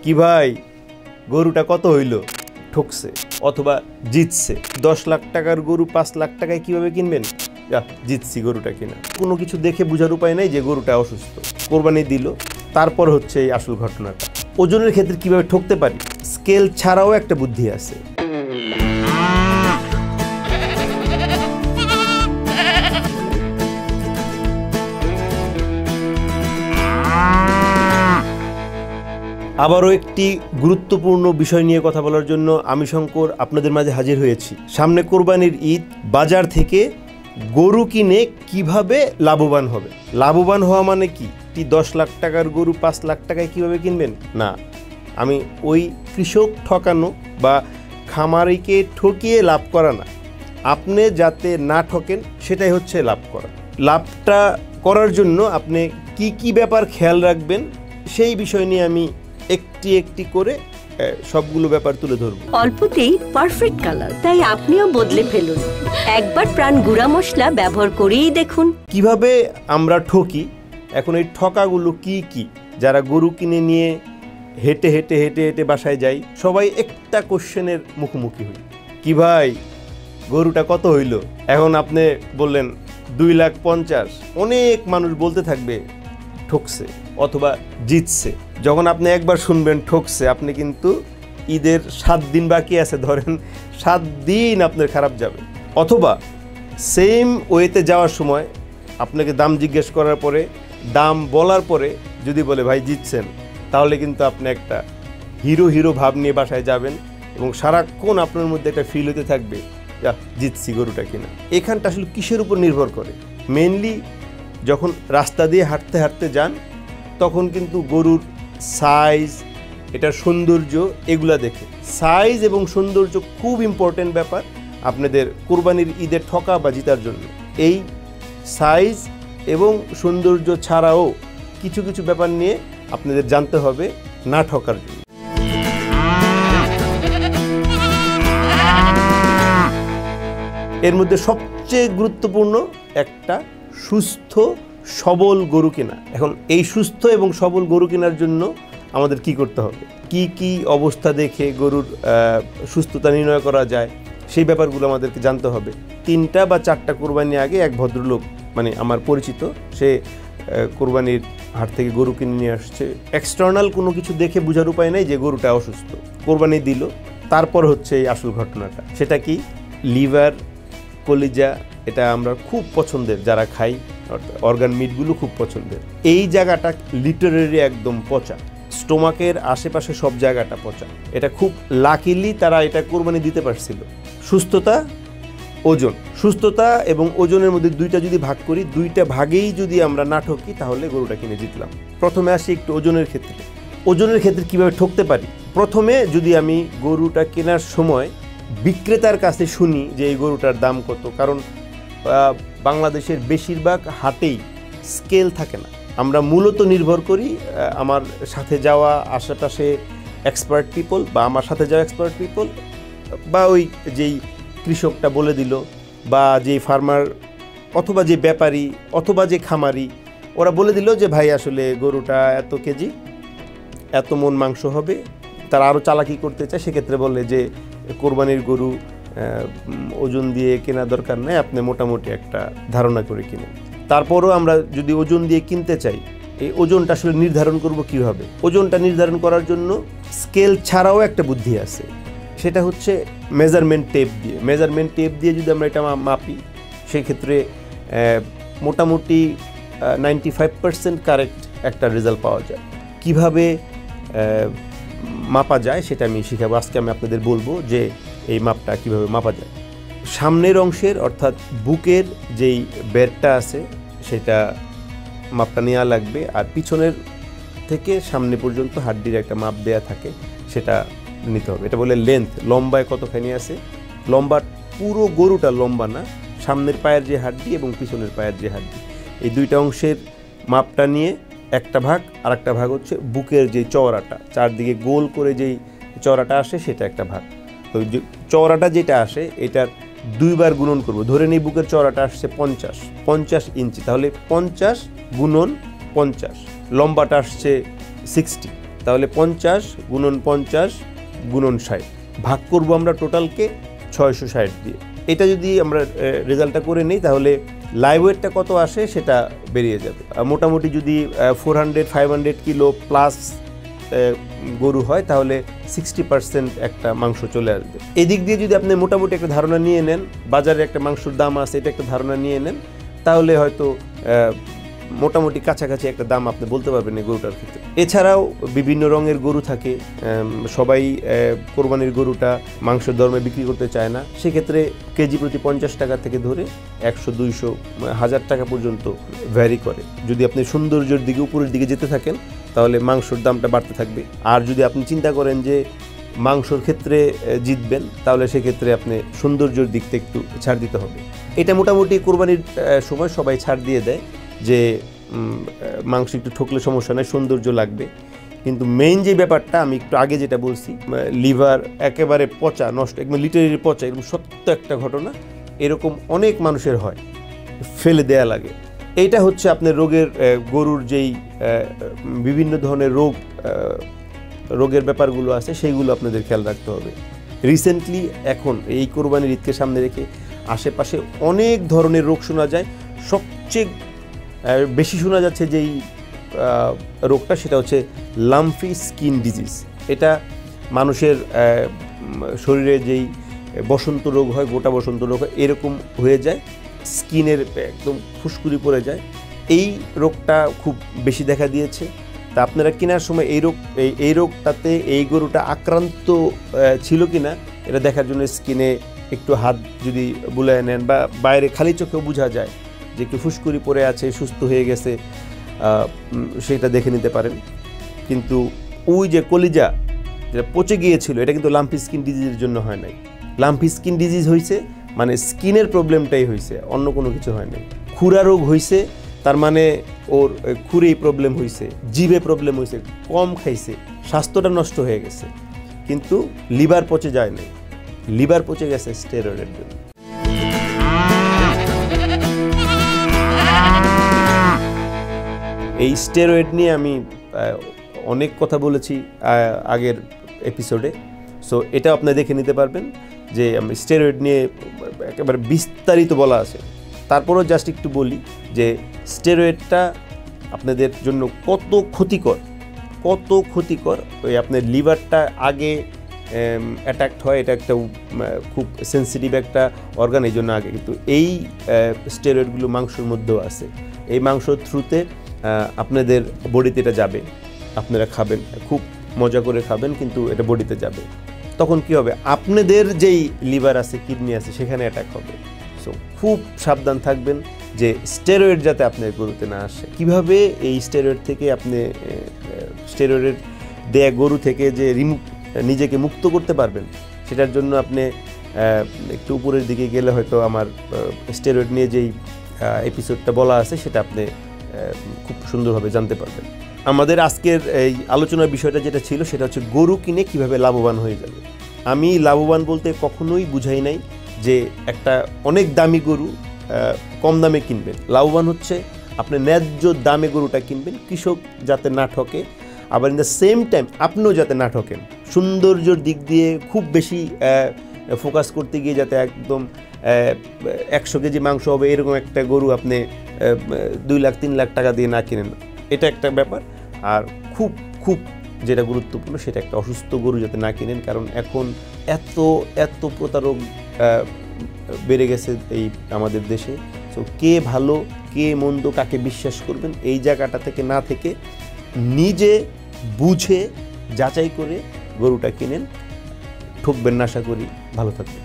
কি ভাই গরুটা কত হইল? ঠকছে অথবা জিতছে। 10 লাখ টাকার গরু 5 লাখ টাকায় কিভাবে কিনবেন? জিতছি গরুটা কিনা। কোনো কিছু দেখে বোঝার উপায় নাই যে গরুটা অসুস্থ। কোরবানি দিল, তারপর হচ্ছে এই আসল ঘটনাটা। ওজনের ক্ষেত্রে কিভাবে ঠকতে পারি? স্কেল ছাড়াও একটা বুদ্ধি আছে। আবারও একটি গুরুত্বপূর্ণ বিষয় নিয়ে কথা বলার জন্য আমি শঙ্কর আপনাদের মাঝে হাজির হয়েছি। সামনে কোরবানির ঈদ, বাজার থেকে গরু কিনে কিভাবে লাভবান হবে। লাভবান হওয়া মানে কি? 10 লাখ টাকার গরু 5 লাখ টাকায় কিভাবে কিনবেন? না, আমি ওই কৃষক ঠকানো বা খামারিকে ঠকিয়ে লাভ করা না। আপনি যাতে না ঠকেন সেটাই হচ্ছে লাভ করা। লাভটা করার জন্য আপনি কি কি ব্যাপার খেয়াল রাখবেন সেই বিষয় নিয়ে আমি একটি একটি করে সবগুলো ব্যাপার তুলে ধরব। অল্পতেই পারফেক্ট কালার, তাই আপনিও বদলে ফেলুন। একবার প্রাণ গুঁড়া মশলা ব্যবহার করেই দেখুন কিভাবে আমরা ঠকি। এখন এই ঠকাগুলো কি কি? যারা গরু কিনে নিয়ে হেঁটে হেঁটে হেঁটে হেঁটে বাসায় যাই, সবাই একটা কোশ্চেনের মুখোমুখি হই। কি ভাই গরুটা কত হইল? এখন আপনি বললেন 2,50,000। অনেক মানুষ বলতে থাকবে ঠকছে অথবা জিতছে। যখন আপনি একবার শুনবেন ঠকছে, আপনি কিন্তু ঈদের 7 দিন বাকি আছে, ধরেন 7 দিন আপনার খারাপ যাবে। অথবা সেম ওয়েতে যাওয়ার সময় আপনাকে দাম জিজ্ঞেস করার পরে, দাম বলার পরে যদি বলে ভাই জিতছেন, তাহলে কিন্তু আপনি একটা হিরো হিরো ভাব নিয়ে বাসায় যাবেন এবং সারাক্ষণ আপনার মধ্যে একটা ফিল হতে থাকবে জিতছি গরুটা কিনা। এখানটা আসলে কিসের উপর নির্ভর করে? মেনলি যখন রাস্তা দিয়ে হাঁটতে হাঁটতে যান, তখন কিন্তু গরুর সাইজ, এটার সৌন্দর্য, এগুলা দেখে। সাইজ এবং সৌন্দর্য খুব ইম্পর্টেন্ট ব্যাপার আপনাদের কোরবানির ঈদের ঠকা বা জিতার জন্য। এই সাইজ এবং সৌন্দর্য ছাড়াও কিছু কিছু ব্যাপার নিয়ে আপনাদের জানতে হবে না ঠকার জন্য। এর মধ্যে সবচেয়ে গুরুত্বপূর্ণ একটা সুস্থ সবল গরু কেনা। এখন এই সুস্থ এবং সবল গরু কেনার জন্য আমাদের কি করতে হবে? কি কি অবস্থা দেখে গরুর সুস্থতা নির্ণয় করা যায় সেই ব্যাপারগুলো আমাদেরকে জানতে হবে। 3টা বা 4টা কোরবানি আগে এক ভদ্রলোক, মানে আমার পরিচিত, সে কোরবানির হাট থেকে গরু কিনে নিয়ে আসছে। এক্সটার্নাল কোনো কিছু দেখে বোঝার উপায় নেই যে গরুটা অসুস্থ। কোরবানি দিল, তারপর হচ্ছে এই আসল ঘটনাটা। সেটা কি? লিভার, কলিজা, এটা আমরা খুব পছন্দের, যারা খাই অর্গান মিটগুলো খুব পছন্দের। এই জায়গাটা লিটারেলি একদম পচা, স্টোমাকের আশেপাশে সব জায়গাটা পচা। এটা খুব লাকিলি তারা এটা কোরবানি দিতে পারছিল। সুস্থতা, ওজন। সুস্থতা এবং ওজনের মধ্যে 2টা যদি ভাগ করি, 2টা ভাগেই যদি আমরা না ঠকি, তাহলে গরুটা কিনে জিতলাম। প্রথমে আসি একটু ওজনের ক্ষেত্রে। ওজনের ক্ষেত্রে কিভাবে ঠকতে পারি? প্রথমে যদি আমি গরুটা কেনার সময় বিক্রেতার কাছে শুনি যে এই গরুটার দাম কত, কারণ বাংলাদেশের বেশিরভাগ হাটেই স্কেল থাকে না। আমরা মূলত নির্ভর করি আমার সাথে যাওয়া আশেপাশে এক্সপার্ট পিপল, বা আমার সাথে যাওয়া এক্সপার্ট পিপল, বা ওই যেই কৃষকটা বলে দিল, বা যেই ফার্মার অথবা যে ব্যাপারী অথবা যে খামারি, ওরা বলে দিল যে ভাই আসলে গরুটা এত কেজি, এত মন মাংস হবে। তারা আরও চালাকি করতে চায়, সেক্ষেত্রে বললে যে কোরবানির গরু ওজন দিয়ে কেনা দরকার নেই, আপনি মোটামুটি একটা ধারণা করে কিনেন। তারপরও আমরা যদি ওজন দিয়ে কিনতে চাই, এই ওজনটা আসলে নির্ধারণ করব কিভাবে? ওজনটা নির্ধারণ করার জন্য স্কেল ছাড়াও একটা বুদ্ধি আছে। সেটা হচ্ছে মেজারমেন্ট টেপ দিয়ে। মেজারমেন্ট টেপ দিয়ে যদি আমরা এটা মাপি, সেক্ষেত্রে মোটামুটি 95% কারেক্ট একটা রেজাল্ট পাওয়া যায়। কিভাবে মাপা যায় সেটা আমি শিখাবো। আজকে আমি আপনাদের বলবো যে এই মাপটা কিভাবে মাপা যায়। সামনের অংশের অর্থাৎ বুকের যেই বেরটা আছে সেটা মাপটা নেওয়া লাগবে, আর পিছনের থেকে সামনে পর্যন্ত হাড্ডির একটা মাপ দেয়া থাকে, সেটা নিতে হবে। এটা বলে লেন্থ, লম্বায় কতখানি আছে। লম্বা পুরো গরুটা লম্বা না, সামনের পায়ের যে হাড্ডি এবং পিছনের পায়ের যে হাড্ডি, এই 2টা অংশের মাপটা নিয়ে একটা ভাগ, আর একটা ভাগ হচ্ছে বুকের যে চওড়াটা, চারদিকে গোল করে যেই চওড়াটা আসে সেটা একটা ভাগ। তো চওড়াটা যেটা আসে এটার 2বার গুণন করব। ধরে নিই বুকের চওড়াটা আসছে 50 ইঞ্চি, তাহলে 50 গুণন 50। লম্বাটা আসছে 60, তাহলে 50 গুণন 50 গুণন 60 ভাগ করব আমরা টোটালকে 660 দিয়ে। এটা যদি আমরা রেজাল্টটা করে নিই তাহলে লাইভ ওয়েটটা কত আসে সেটা বেরিয়ে যাবে। মোটামুটি যদি 400-500 কিলো প্লাস গরু হয় তাহলে 60% একটা মাংস চলে আসবে। এদিক দিয়ে যদি আপনি মোটামুটি একটা ধারণা নিয়ে নেন, বাজারে একটা মাংসের দাম আছে, এটা একটা ধারণা নিয়ে নেন, তাহলে হয়তো মোটামুটি কাছাকাছি একটা দাম আপনি বলতে পারবেন এই গরুটার ক্ষেত্রে। এছাড়াও বিভিন্ন রঙের গরু থাকে, সবাই কোরবানির গরুটা মাংসের দরমে বিক্রি করতে চায় না, সেক্ষেত্রে কেজি প্রতি 50 টাকা থেকে ধরে 100-200-1000 টাকা পর্যন্ত ভ্যারি করে। যদি আপনি সৌন্দর্যের দিকে উপরের দিকে যেতে থাকেন তাহলে মাংসর দামটা বাড়তে থাকবে। আর যদি আপনি চিন্তা করেন যে মাংসর ক্ষেত্রে জিতবেন তাহলে সেক্ষেত্রে আপনি সৌন্দর্যের দিকতে একটু ছাড় দিতে হবে। এটা মোটামুটি কোরবানির সময় সবাই ছাড় দিয়ে দেয় যে মাংস একটু ঠকলে সমস্যা নেই, সৌন্দর্য লাগবে। কিন্তু মেইন যে ব্যাপারটা আমি একটু আগে যেটা বলছি, লিভার একেবারে পচা নষ্ট, একদম লিটারেলি পচা, এরকম সত্য একটা ঘটনা এরকম অনেক মানুষের হয়, ফেলে দেয়া লাগে। এইটা হচ্ছে আপনার রোগের গরুর যেই বিভিন্ন ধরনের রোগের ব্যাপারগুলো আছে সেইগুলো আপনাদের খেয়াল রাখতে হবে। রিসেন্টলি এখন এই কোরবানির ঈদকে সামনে রেখে আশেপাশে অনেক ধরনের রোগ শোনা যায়। সবচেয়ে বেশি শোনা যাচ্ছে যেই রোগটা সেটা হচ্ছে লাম্পি স্কিন ডিজিজ। এটা মানুষের শরীরে যেই বসন্ত রোগ হয়, গোটা বসন্ত রোগ হয়, এরকম হয়ে যায়, স্কিনের একদম ফুসকুড়ি পড়ে যায়। এই রোগটা খুব বেশি দেখা দিয়েছে। তা আপনারা কেনার সময় এই রোগটাতে এই গরুটা আক্রান্ত ছিল কিনা এটা দেখার জন্য স্কিনে একটু হাত যদি বুলায় নেন বা বাইরে খালি চোখেও বোঝা যায় যে একটু ফুসকুড়ি পড়ে আছে, সুস্থ হয়ে গেছে, সেটা দেখে নিতে পারেন। কিন্তু ওই যে কলিজা যেটা পচে গিয়েছিল এটা কিন্তু লাম্পি স্কিন ডিজিজের জন্য হয় নাই। লাম্পি স্কিন ডিজিজ হয়েছে মানে স্কিনের প্রবলেমটাই হয়েছে, অন্য কোনো কিছু হয় নাই। খুরা রোগ হয়েছে তার মানে ওর খুরেই প্রবলেম হয়েছে, জিভে প্রবলেম হয়েছে, কম খাইছে, স্বাস্থ্যটা নষ্ট হয়ে গেছে, কিন্তু লিভার পচে যায় নাই। লিভার পচে গেছে স্টেরয়েডের জন্য। এই স্টেরয়েড নিয়ে আমি অনেক কথা বলেছি আগের এপিসোডে, সো এটা আপনারা দেখে নিতে পারবেন যে আমি স্টেরয়েড নিয়ে একেবারে বিস্তারিত বলা আছে। তারপরও জাস্ট একটু বলি যে স্টেরয়েডটা আপনাদের জন্য কত ক্ষতিকর। ওই আপনার লিভারটা আগে অ্যাটাক্ট হয়, এটা একটা খুব সেন্সিটিভ একটা অর্গান, এই জন্য আগে। কিন্তু এই স্টেরয়েডগুলো মাংসের মধ্যেও আছে, এই মাংসর থ্রুতে আপনাদের বডিতে এটা যাবে, আপনারা খাবেন, খুব মজা করে খাবেন, কিন্তু এটা বডিতে যাবে। তখন কি হবে, আপনাদের যেই লিভার আছে, কিডনি আছে, সেখানে অ্যাটাক হবে। সো খুব সাবধান থাকবেন যে স্টেরয়েড যাতে আপনার গরুতে না আসে। কিভাবে এই স্টেরয়েড থেকে আপনি স্টেরয়েডের দেয়া গরু থেকে যে নিজেকে মুক্ত করতে পারবেন, সেটার জন্য আপনি একটু উপরের দিকে গেলে হয়তো আমার স্টেরয়েড নিয়ে যেই এপিসোডটা বলা আছে সেটা আপনি খুব সুন্দরভাবে জানতে পারবেন। আমাদের আজকের এই আলোচনার বিষয়টা যেটা ছিল সেটা হচ্ছে গরু কিনে কিভাবে লাভবান হয়ে যাবে। আমি লাভবান বলতে কখনোই বুঝাই নাই যে একটা অনেক দামি গরু কম দামে কিনবেন। লাভবান হচ্ছে আপনি ন্যায্য দামে গরুটা কিনবেন, কৃষক যাতে না ঠকে, আবার ইন দ্য সেম টাইম আপনিও যাতে না ঠকেন। সৌন্দর্যর দিক দিয়ে খুব বেশি ফোকাস করতে গিয়ে যাতে একদম 100 কেজি মাংস হবে এরকম একটা গরু আপনি 2 লাখ 3 লাখ টাকা দিয়ে না কিনেন, এটা একটা ব্যাপার। আর খুব যেটা গুরুত্বপূর্ণ সেটা একটা অসুস্থ গরু যাতে না কিনেন, কারণ এখন এত প্রতারক বেড়ে গেছে এই আমাদের দেশে। সো কে ভালো কে মন্দ কাকে বিশ্বাস করবেন এই জায়গাটা থেকে না থেকে নিজে বুঝে যাচাই করে গরুটা কিনেন, ঠকবেন না। আশা করি ভালো থাকবেন।